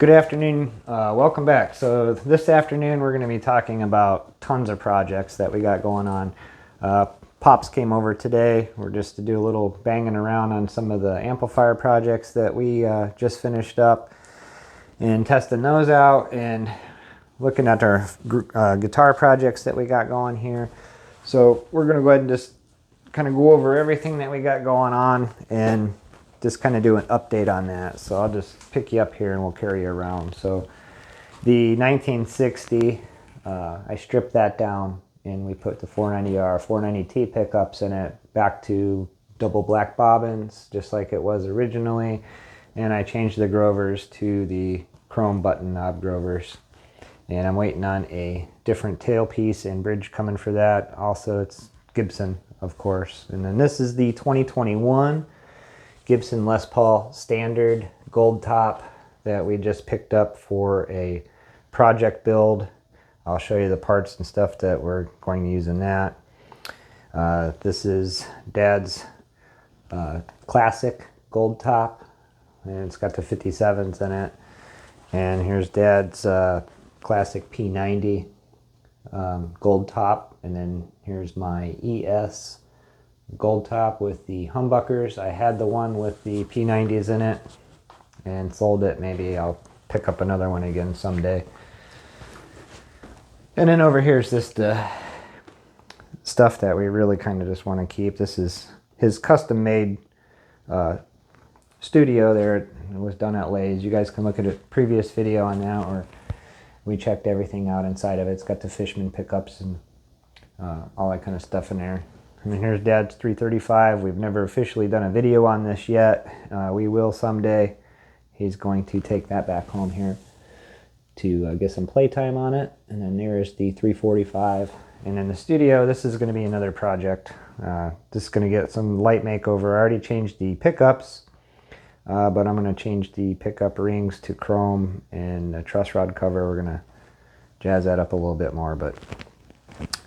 Good afternoon, welcome back. So this afternoon we're going to be talking about tons of projects that we got going on. Pops came over today. We're just to do a little banging around on some of the amplifier projects that we just finished up and testing those out and looking at our guitar projects that we got going here. So we're going to go ahead and just kind of go over everything that we got going on and just kind of do an update on that. So I'll just pick you up here and we'll carry you around. So the 1960, I stripped that down and we put the 490R, 490T pickups in it back to double black bobbins, just like it was originally. And I changed the Grovers to the chrome button knob Grovers. And I'm waiting on a different tailpiece and bridge coming for that. Also, it's Gibson, of course. And then this is the 2021 Gibson Les Paul Standard Gold Top that we just picked up for a project build. I'll show you the parts and stuff that we're going to use in that. This is Dad's classic Gold Top, and it's got the 57s in it. And here's Dad's classic P90 Gold Top, and then here's my ES Gold Top with the humbuckers. I had the one with the P90s in it and sold it. Maybe I'll pick up another one again someday. And then over here is just the stuff that we really kind of just want to keep. This is his custom made studio there. It was done at Lay's. You guys can look at a previous video on that, or we checked everything out inside of it. It's got the Fishman pickups and all that kind of stuff in there. And here's Dad's 335. We've never officially done a video on this yet. We will someday. He's going to take that back home here to get some playtime on it. And then there's the 345. And in the studio, this is going to be another project. Just going to get some light makeover. I already changed the pickups, but I'm going to change the pickup rings to chrome and the truss rod cover. We're going to jazz that up a little bit more. But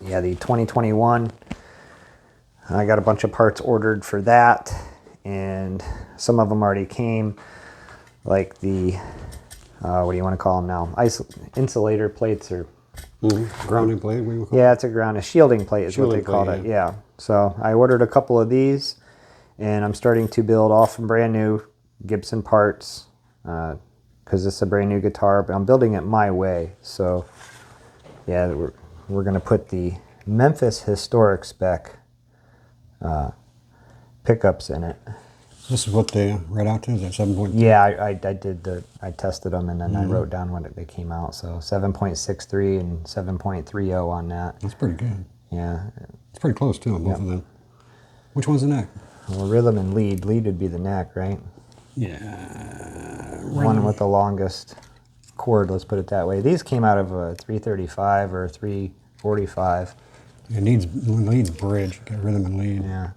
yeah, the 2021. I got a bunch of parts ordered for that, and some of them already came, like the, what do you want to call them now? Insulator plates or... Grounding plate? Yeah, it's a shielding plate is what they called it, yeah. So I ordered a couple of these, and I'm starting to build off some brand new Gibson parts, because it's a brand new guitar, but I'm building it my way. So yeah, we're going to put the Memphis Historic spec pickups in it. This is what they read out to, is that 7.3? Yeah, I tested them and then I wrote down what they came out. So 7.63 and 7.30 on that. That's pretty good. Yeah. It's pretty close too on both of them. Which one's the neck? Well, rhythm and lead. Lead would be the neck, right? Yeah. One with the longest chord, let's put it that way. These came out of a 335 or 345. It needs bridge. Got rhythm and lead. Yeah.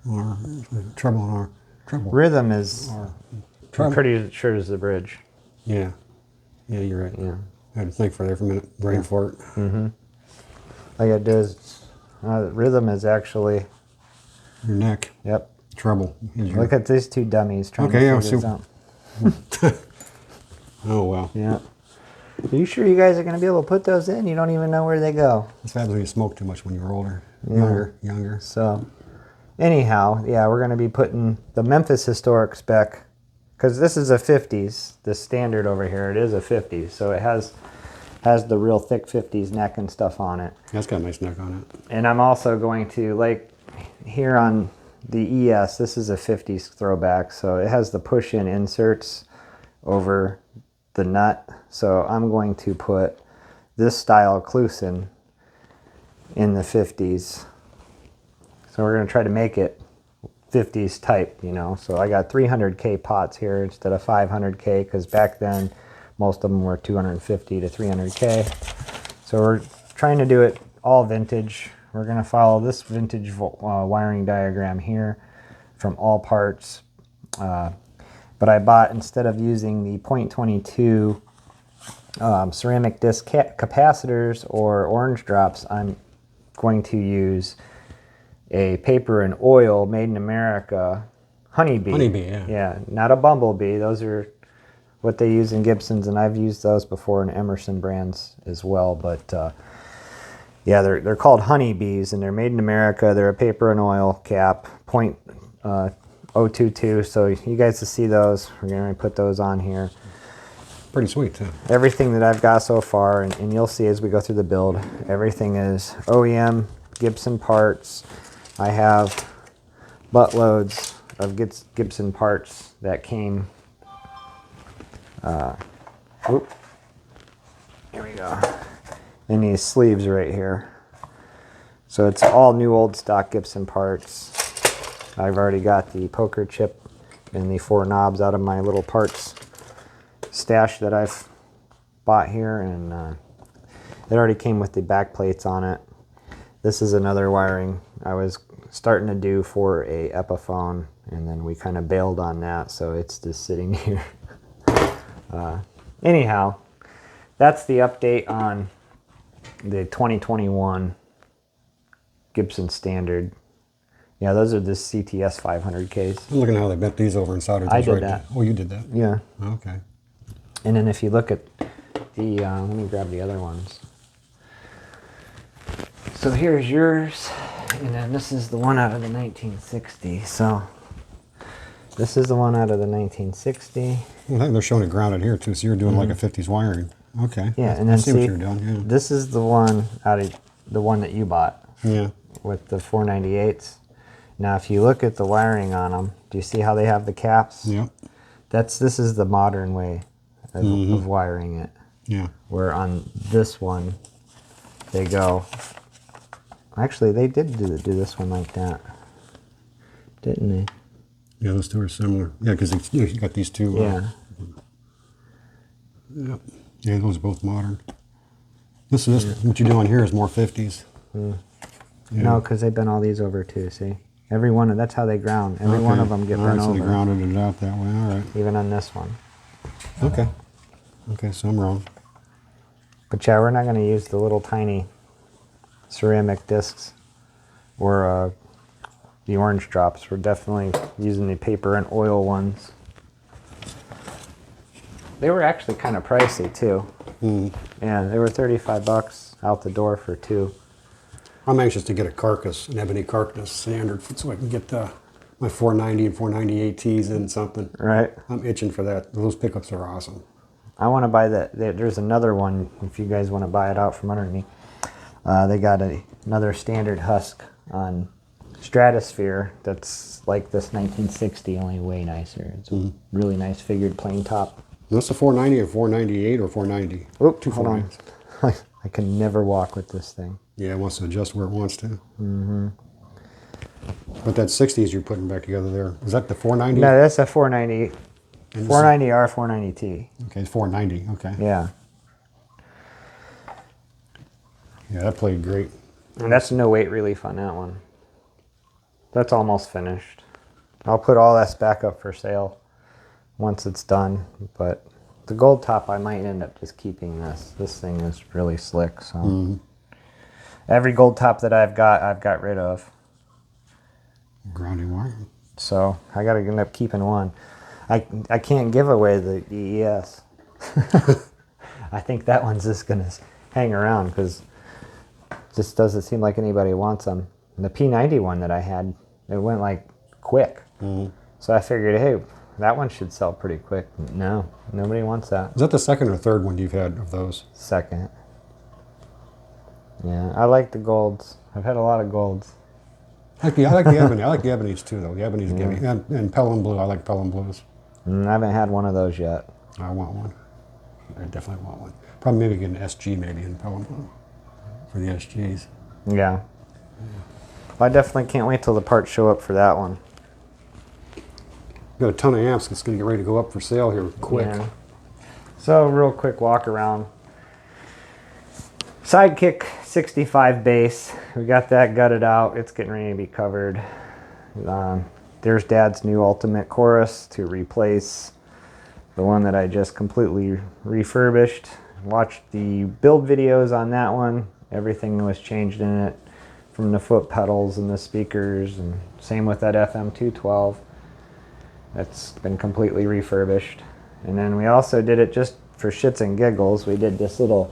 Or treble and R. Treble. Rhythm is, I'm pretty sure is the bridge. Yeah. Yeah, you're right. Yeah. I had to think for there for a minute. Brain fart. Mm-hmm. Like it does. Rhythm is actually Your neck. Yep. Treble. Look at these two dummies trying to figure this out. Oh, well. Yeah. Are you sure you guys are going to be able to put those in? You don't even know where they go. That's what happens when you smoke too much when you were older. Yeah. Younger. So, anyhow, yeah, we're going to be putting the Memphis Historic spec, because this is a 50s, the standard over here. It is a 50s, so it has the real thick 50s neck and stuff on it. That's got a nice neck on it. And I'm also going to, like here on the ES, this is a 50s throwback, so it has the push-in inserts over the nut. So I'm going to put this style Clusin in the 50s. So we're going to try to make it 50s type, you know. So I got 300K pots here instead of 500K, because back then most of them were 250 to 300K. So we're trying to do it all vintage. We're going to follow this vintage wiring diagram here from all parts. But I bought, instead of using the 0.22 ceramic disc capacitors or orange drops, I'm going to use a paper and oil made in America Honeybee. Honeybee, yeah. Yeah, not a bumblebee. Those are what they use in Gibsons, and I've used those before in Emerson brands as well. But yeah, they're called honeybees, and they're made in America. They're a paper and oil cap, .022. So you guys will see those. We're going to put those on here. Pretty sweet, too. Everything that I've got so far, and you'll see as we go through the build, everything is OEM Gibson parts. I have buttloads of Gibson parts that came. Here we go. In these sleeves right here. So it's all new old stock Gibson parts. I've already got the poker chip and the 4 knobs out of my little parts stash that I've bought here, and it already came with the back plates on it. This is another wiring I was starting to do for a Epiphone, and then we kind of bailed on that, so it's just sitting here. Anyhow, that's the update on the 2021 Gibson Standard. Yeah, those are the CTS 500Ks. I'm looking at how they bent these over and soldered these I did right that. there. Oh, you did that? Yeah. Okay. And then if you look at the, let me grab the other ones. So here's yours, and then this is the one out of the 1960. So this is the one out of the 1960. Well, I think they're showing it grounded here, too, so you're doing like a 50s wiring. Okay. Yeah, and then I see what you're doing, yeah. this is the one out of the one that you bought Yeah. with the 498s. Now, if you look at the wiring on them, do you see how they have the caps? Yep. This is the modern way of wiring it. Yeah. Where on this one, they go. Actually, they did do this one like that, didn't they? Yeah, those two are similar. Yeah, because you got these two. Yeah. Yep. Yeah, those are both modern. This what you're doing here is more 50s. Yeah. No, because they've been all these over too. See, every one of that's how they ground. Every one of them get all right, run so over. they grounded it out that way. All right. Even on this one. Okay. Okay, so I'm wrong. But yeah, we're not going to use the little tiny ceramic discs or the orange drops. We're definitely using the paper and oil ones. They were actually kind of pricey too. Yeah, they were $35 out the door for 2. I'm anxious to get a carcass, an ebony carcass standard, so I can get my 490 and 498 Ts in something. Right. I'm itching for that. Those pickups are awesome. I want to buy that. There's another one if you guys want to buy it out from under me. They got another standard husk on Stratosphere that's like this 1960, only way nicer. It's a really nice figured plain top. Is this a 490 or 498 or 490? Oop, Two hold on. 490s. I can never walk with this thing. Yeah, it wants to adjust where it wants to. But that 60s you're putting back together there, is that the 490? No, that's a 490. And this is- 490R, 490T. Okay, it's 490. Okay. Yeah. Yeah, that played great. And that's no weight relief on that one. That's almost finished. I'll put all this back up for sale once it's done. But the gold top, I might end up just keeping this. This thing is really slick. So every gold top that I've got rid of. Grounding wire. So I got to end up keeping one. I can't give away the EES. I think that one's just going to hang around because it just doesn't seem like anybody wants them. And the P90 one that I had, it went like quick. So I figured, hey, that one should sell pretty quick. No, nobody wants that. Is that the second or third one you've had of those? Second. Yeah, I like the golds. I've had a lot of golds. I like the ebony. I like the ebonies too, though. The ebonies give me, and Pelham blue. I like Pelham blues. I haven't had one of those yet. I want one. I definitely want one. Probably maybe get an SG maybe in Pelham blue for the SGs. Yeah. I definitely can't wait till the parts show up for that one. Got a ton of amps. It's going to get ready to go up for sale here quick. Yeah. So real quick walk around. Sidekick 65 bass. We got that gutted out. It's getting ready to be covered. There's Dad's new Ultimate Chorus to replace the one that I just completely refurbished. Watched the build videos on that one. Everything was changed in it, from the foot pedals and the speakers, and same with that FM 212. That's been completely refurbished. And then we also did it just for shits and giggles. We did this little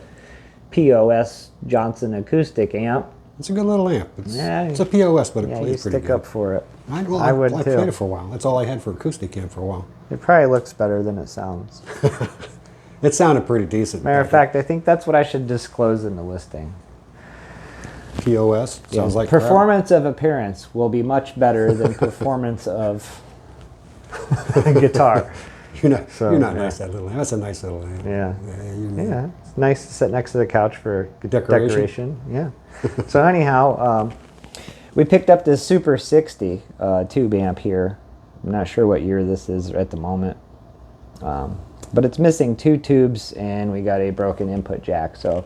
POS Johnson acoustic amp. It's a good little amp. Yeah, It's a POS, but it Yeah, you plays pretty stick good. up for it. I would I too. played it for a while. That's all I had for acoustic amp for a while. It probably looks better than it sounds. It sounded pretty decent. Matter of fact, I think that's what I should disclose in the listing. POS sounds like crap. Performance of appearance will be much better than performance of guitar. You're not So, nice, that little amp. That's a nice little amp. Yeah. Yeah, Yeah, it's nice to sit next to the couch for Decoration. decoration. Yeah. So anyhow, we picked up this Super 60 tube amp here. I'm not sure what year this is at the moment, but it's missing 2 tubes, and we got a broken input jack. So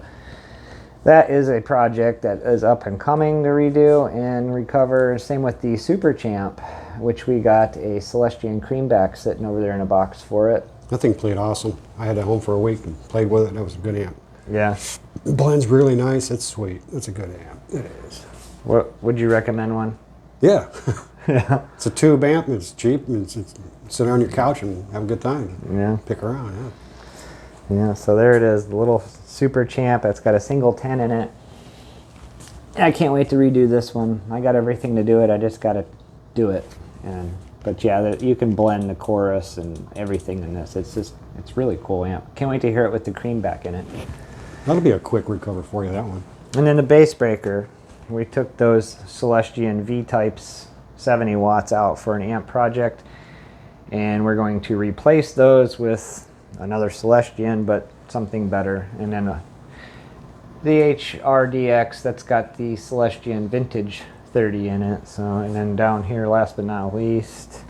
that is a project that is up and coming to redo and recover. Same with the Super Champ, which we got a Celestian Creamback sitting over there in a box for it. That thing played awesome. I had it home for a week and played with it. That was a good amp. Yeah. It blends really nice. It's sweet. It's a good amp. It is. What would you recommend one? Yeah. Yeah. It's a tube amp. It's cheap. It's sit on your couch and have a good time. Yeah. Pick around. Yeah. Yeah, so there it is, the little Super Champ. It's got a single 10 in it. I can't wait to redo this one. I got everything to do it. I just got to do it. But yeah, you can blend the chorus and everything in this. It's really cool amp. Can't wait to hear it with the Creamback in it. That'll be a quick recover for you, that one. And then the bass breaker. We took those Celestian V-types 70 watts out for an amp project, and we're going to replace those with another Celestian, but something better. And then the HRDX that's got the Celestian Vintage 30 in it. So, and then down here, last but not least,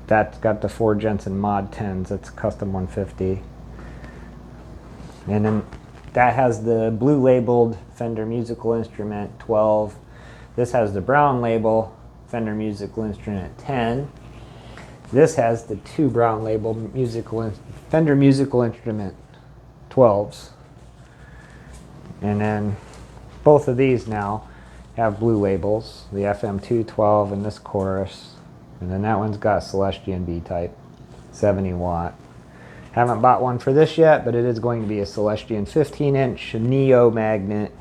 that's got the 4 Jensen Mod 10s. That's custom 150. And then that has the blue labeled Fender Musical Instrument 12. This has the brown label Fender Musical Instrument 10. This has the 2 brown label Fender Musical Instrument 12s. And then both of these now have blue labels, the FM212 and this chorus. And then that one's got Celestian B-type, 70 watt. Haven't bought one for this yet, but it is going to be a Celestian 15-inch Neo magnet.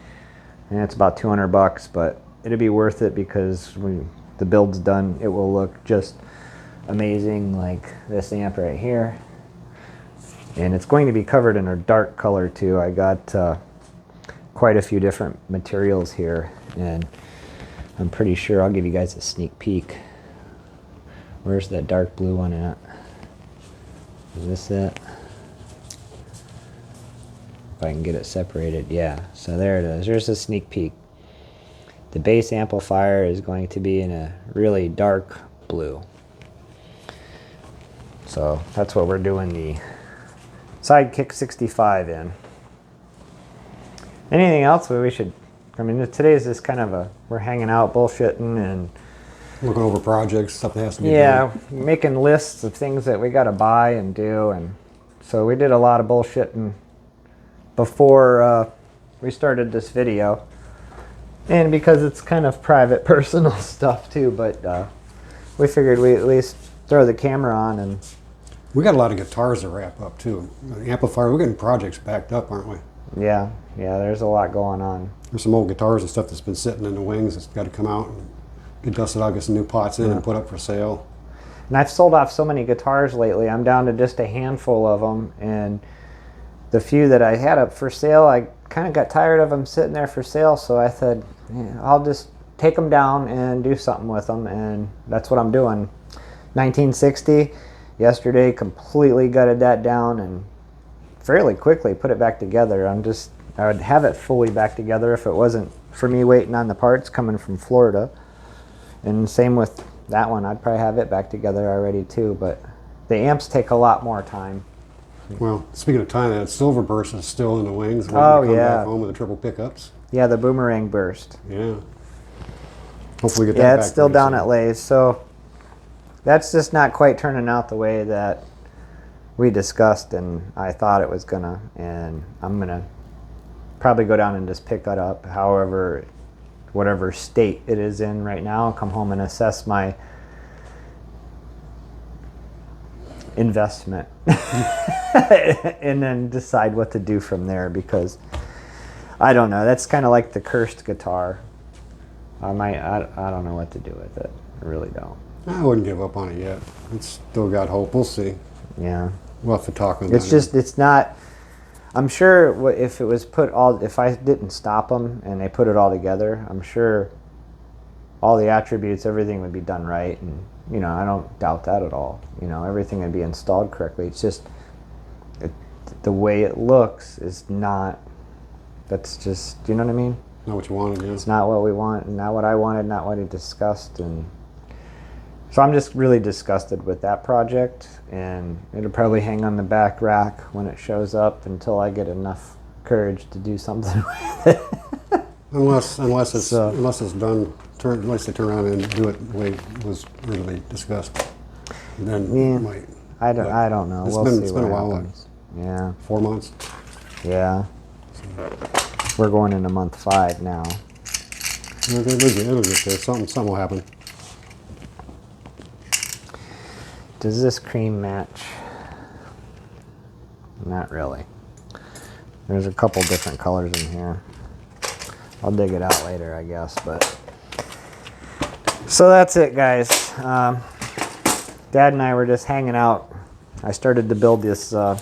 And it's about $200, but it'll be worth it because when the build's done, it will look just amazing like this amp right here. And it's going to be covered in a dark color too. I got quite a few different materials here, and I'm pretty sure I'll give you guys a sneak peek. Where's that dark blue one at? Is this it? If I can get it separated. Yeah, so there it is. There's a sneak peek. The bass amplifier is going to be in a really dark blue. So that's what we're doing the Sidekick 65 in. Anything else we should, I mean, today's just kind of a, we're hanging out, bullshitting, and Looking over projects, stuff that has to be yeah, done. making lists of things that we got to buy and do. And so we did a lot of bullshitting before we started this video. And because it's kind of private, personal stuff too, but we figured we at least throw the camera on. And We got a lot of guitars to wrap up too. The amplifier, we're getting projects backed up, aren't we? yeah, there's a lot going on. There's some old guitars and stuff that's been sitting in the wings that's got to come out and get dusted out, get some new pots in and put up for sale. And I've sold off so many guitars lately. I'm down to just a handful of them, and the few that I had up for sale, I kind of got tired of them sitting there for sale, so I said, yeah, I'll just take them down and do something with them, and that's what I'm doing. 1960, yesterday, completely gutted that down and fairly quickly put it back together. I would have it fully back together if it wasn't for me waiting on the parts coming from Florida. And same with that one, I'd probably have it back together already too, but the amps take a lot more time. Well, speaking of time, that Silver Burst is still in the wings. Oh, Come yeah. back home with the triple pickups. Yeah, the boomerang burst. Yeah. Hopefully we get that Yeah, back it's still pretty down soon. at Lay's, so that's just not quite turning out the way that we discussed and I thought it was gonna, and I'm gonna probably go down and just pick that up, however, whatever state it is in right now, come home and assess my investment and then decide what to do from there, because I don't know. That's kind of like the cursed guitar. I don't know what to do with it. I really don't. I wouldn't give up on it yet. It's still got hope. We'll see. Yeah. We'll have to talk about it. It's just, it's not, I'm sure if it was if I didn't stop them and they put it all together, I'm sure all the attributes, everything would be done right. And, you know, I don't doubt that at all. You know, everything would be installed correctly. It's just, the way it looks is not, that's just, do you know what I mean? Not what you wanted, yeah. It's not what we want, not what I wanted, not what he discussed. And so I'm just really disgusted with that project, and it'll probably hang on the back rack when it shows up until I get enough courage to do something with it. Unless it's done, unless they turn around and do it the way it was originally discussed, then it might. I don't know. We'll see it's been what a while, happens. Yeah. 4 months. Yeah. We're going into month 5 now. It'll get there. Something will happen. Does this cream match? Not really. There's a couple different colors in here. I'll dig it out later, I guess. But so that's it, guys. Dad and I were just hanging out. I started to build this, what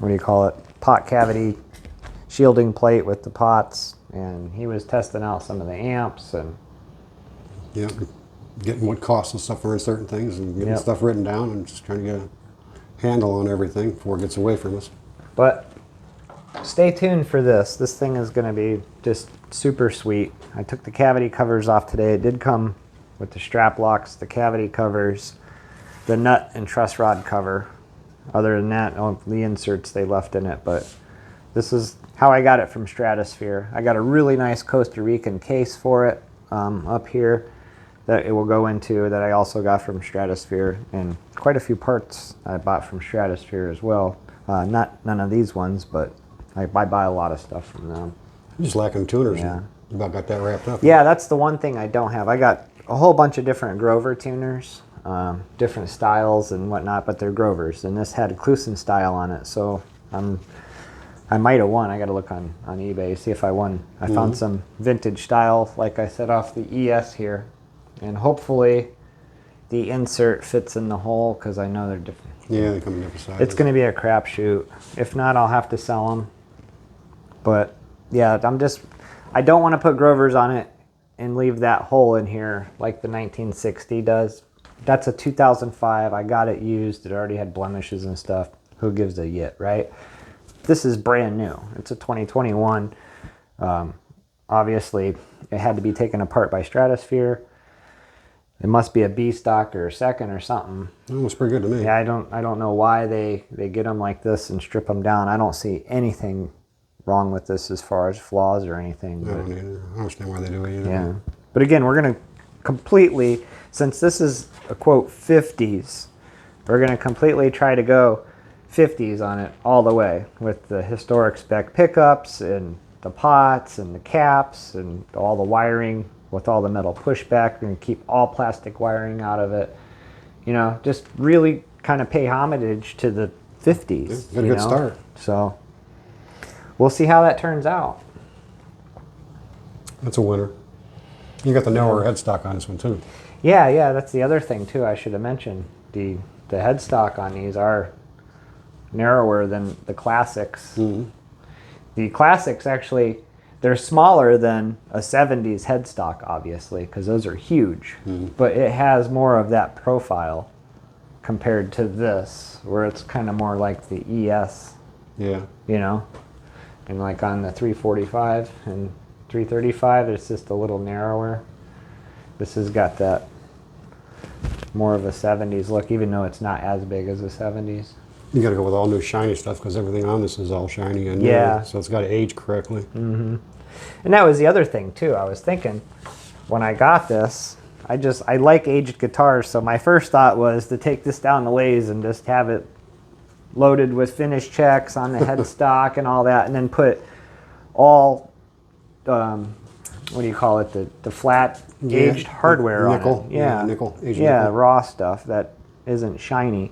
do you call it? Pot cavity shielding plate with the pots, and he was testing out some of the amps and getting what costs and stuff for certain things, and getting stuff written down, and just trying to get a handle on everything before it gets away from us. But stay tuned for this. This thing is going to be just super sweet. I took the cavity covers off today. It did come with the strap locks, the cavity covers, the nut and truss rod cover. Other than that, the inserts they left in it. But this is how I got it from Stratosphere. I got a really nice Costa Rican case for it up here that it will go into, that I also got from Stratosphere, and quite a few parts I bought from Stratosphere as well. None of these ones, but I buy a lot of stuff from them. I'm just lacking tuners. Yeah. You about got that wrapped up. Yeah, that's the one thing I don't have. I got a whole bunch of different Grover tuners, different styles and whatnot, but they're Grovers, and this had Kluson style on it, so I might have won. I got to look on eBay, see if I won. I found some vintage style, like I said, off the ES here, and hopefully the insert fits in the hole, because I know they're different. Yeah, they come in different sizes. It's going to be a crapshoot. If not, I'll have to sell them. But yeah, I don't want to put Grovers on it and leave that hole in here like the 1960 does. That's a 2005. I got it used. It already had blemishes and stuff. Who gives a yit, right? This is brand new. It's a 2021. Obviously, it had to be taken apart by Stratosphere. It must be a B stock or a second or something. That looks pretty good to me. Yeah, I don't know why they get them like this and strip them down. I don't see anything wrong with this as far as flaws or anything. I don't either. I understand why they do it either. Yeah. But again, we're going to completely, since this is a quote 50s, we're going to completely try to go 50s on it all the way, with the historic spec pickups and the pots and the caps and all the wiring with all the metal pushback. We're going to keep all plastic wiring out of it. You know, just really kind of pay homage to the 50s. Yeah, good start. So we'll see how that turns out. That's a winner. You got the narrower headstock on this one too. Yeah, that's the other thing too. I should have mentioned the headstock on these are narrower than the classics. Mm-hmm. The classics actually, they're smaller than a 70s headstock, obviously, because those are huge. Mm-hmm. But it has more of that profile compared to this, where it's kind of more like the ES. Yeah. You know, and like on the 345 and 335, it's just a little narrower. This has got that more of a 70s look, even though it's not as big as a 70s. You got to go with all new shiny stuff, because everything on this is all shiny and new. Yeah. So it's got to age correctly. Mm-hmm. And that was the other thing too. I was thinking when I got this, I like aged guitars, so my first thought was to take this down to Lay's and just have it loaded with finish checks on the headstock and all that, and then put all what do you call it, the flat aged hardware nickel. on it. Yeah, nickel. Aged yeah, nickel. raw stuff that isn't shiny.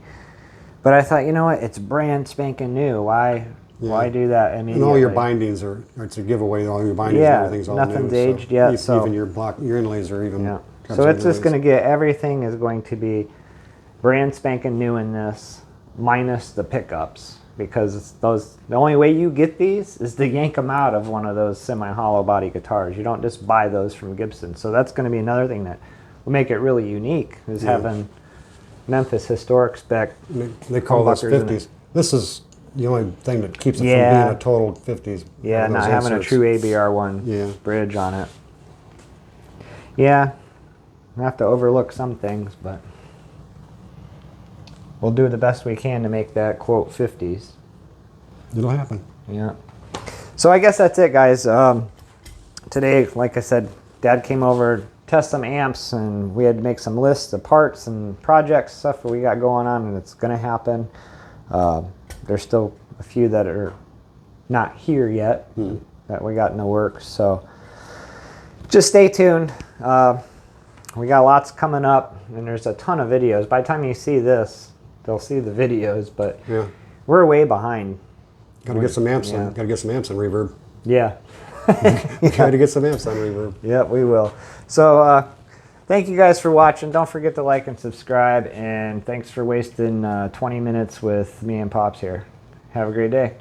But I thought, you know what? It's brand spanking new. Why do that immediately? And all your bindings are, it's a giveaway. All your bindings and everything's all nothing's new. aged yet. So even your inlays are even. yeah. So it's just going to get, everything is going to be brand spanking new in this, minus the pickups, because it's the only way you get these is to yank them out of one of those semi-hollow body guitars. You don't just buy those from Gibson. So that's going to be another thing that will make it really unique, is having Memphis historic spec. They call those humbuckers in 50s. This is the only thing that keeps it Yeah. from being a total 50s. Yeah, those not having inserts. a true ABR1 Yeah. bridge on it. Yeah, I have to overlook some things, but we'll do the best we can to make that quote 50s. It'll happen. Yeah. So I guess that's it, guys. Today, like I said, Dad came over, test some amps, and we had to make some lists of parts and projects, stuff that we got going on, and it's going to happen. There's still a few that are not here yet that we got in the works. So just stay tuned. We got lots coming up, and there's a ton of videos. By the time you see this, they'll see the videos, but Yeah. we're way behind. Got to get some amps. Yeah. Got to get some amps on reverb. Yeah. Got to get some amps on reverb. Yeah, we will. So thank you guys for watching. Don't forget to like and subscribe, and thanks for wasting 20 minutes with me and Pops here. Have a great day.